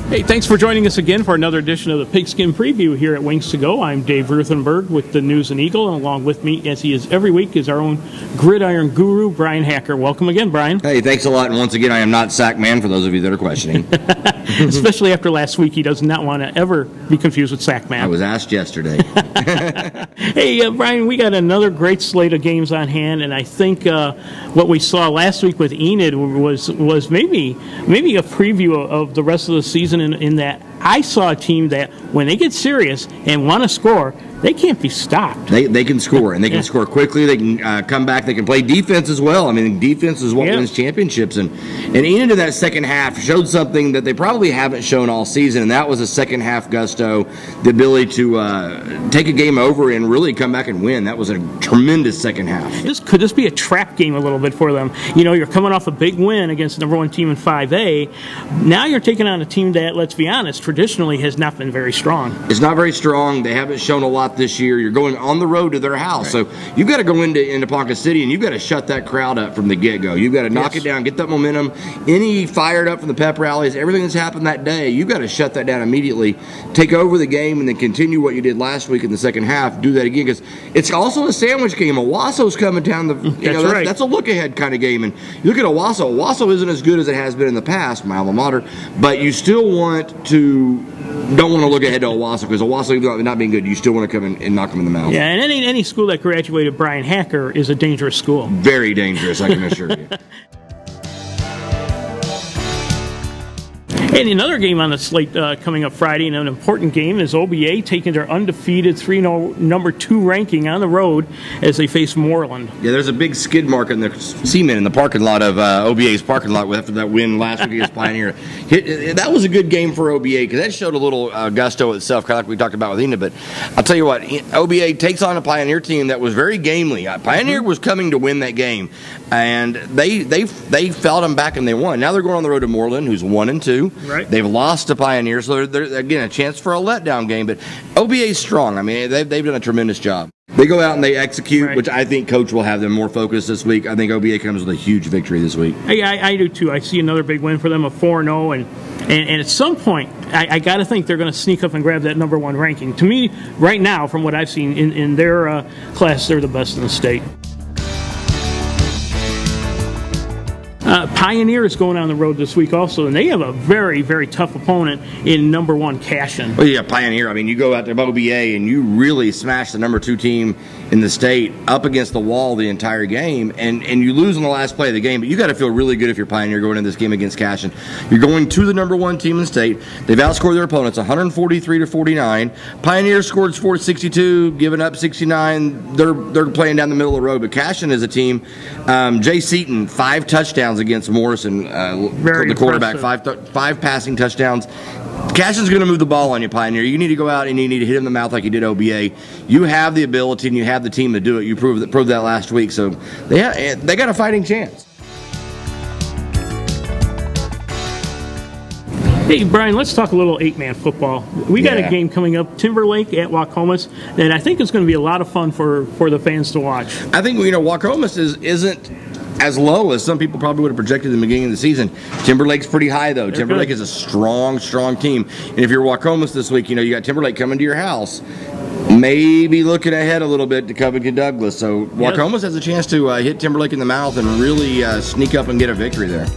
Hey, thanks for joining us again for another edition of the Pigskin Preview here at Wings to Go. I'm Dave Ruthenberg with the News Eagle, and along with me, as he is every week, is our own gridiron guru, Brian Hacker. Welcome again, Brian. Hey, thanks a lot. And once again, I am not Sack Man, for those of you that are questioning. Especially after last week, he does not want to ever be confused with Sack Man. I was asked yesterday. Hey, Brian, we got another great slate of games on hand, and I think what we saw last week with Enid was maybe a preview of the rest of the season in that I saw a team that when they get serious and want to score, they can't be stopped. They can score, and they can score quickly. They can come back. They can play defense as well. I mean, defense is what wins championships. And Enid in that second half showed something that they probably haven't shown all season, and that was a second half gusto, the ability to take a game over and really come back and win. That was a tremendous second half. Could this be a trap game a little bit for them? You know, you're coming off a big win against the #1 team in 5A. Now you're taking on a team that, let's be honest, traditionally has not been very strong. It's not very strong. They haven't shown a lot this year. You're going on the road to their house, so you've got to go into Ponca City, and you've got to shut that crowd up from the get-go. You've got to knock it down, get that momentum. Any fired up from the pep rallies, everything that's happened that day, you've got to shut that down immediately, take over the game, and then continue what you did last week in the second half. Do that again, because it's also a sandwich game. Owasso's coming down the. That's a look-ahead kind of game, and you look at Owasso. Owasso isn't as good as it has been in the past, my alma mater, but you still don't want to look ahead to Owasso, because Owasso, even though they're not being good, you still want to come in and knock them in the mouth. Yeah, and any school that graduated Brian Hacker is a dangerous school. Very dangerous, I can assure you. And another game on the slate coming up Friday, and an important game, is OBA taking their undefeated 3-0 number 2 ranking on the road as they face Moreland. Yeah, there's a big skid mark in the cement in the parking lot of OBA's parking lot after that win last week against Pioneer. That was a good game for OBA, because that showed a little gusto itself, kind of like we talked about with Enid. But I'll tell you what, OBA takes on a Pioneer team that was very gamely. Pioneer was coming to win that game, and they fought them back and they won. Now they're going on the road to Moreland, who's 1-2. Right. They've lost to Pioneer, so they're again a chance for a letdown game. But OBA's strong. I mean, they've done a tremendous job. They go out and they execute, which I think Coach will have them more focused this week. I think OBA comes with a huge victory this week. I do too. I see another big win for them, a 4-0, and at some point, I got to think they're going to sneak up and grab that number 1 ranking. To me, right now, from what I've seen in their class, they're the best in the state. Pioneer is going on the road this week also, and they have a very, very tough opponent in number 1 Cashin. Well, yeah, Pioneer. I mean, you go out to OBA and you really smash the number 2 team in the state up against the wall the entire game, and you lose in the last play of the game. But you got to feel really good if you're Pioneer going into this game against Cashin. You're going to the number 1 team in the state. They've outscored their opponents 143-49. Pioneer scored 462, giving up 69. They're playing down the middle of the road. But Cashin is a team. Jay Seaton, 5 touchdowns against Morrison, the quarterback, 5 passing touchdowns. Cashin's going to move the ball on you, Pioneer. You need to go out and you need to hit him in the mouth like you did OBA. You have the ability and you have the team to do it. You proved that last week, so they got a fighting chance. Hey, Brian, let's talk a little 8-man football. We got a game coming up, Timberlake at Waukomis, and I think it's going to be a lot of fun for the fans to watch. I think, Waukomis isn't as low as some people probably would have projected in the beginning of the season. Timberlake's pretty high, though. Timberlake is a strong team. And if you're Waukomis this week, you got Timberlake coming to your house, maybe looking ahead a little bit to Covington Douglas. So Waukomis has a chance to hit Timberlake in the mouth and really sneak up and get a victory there.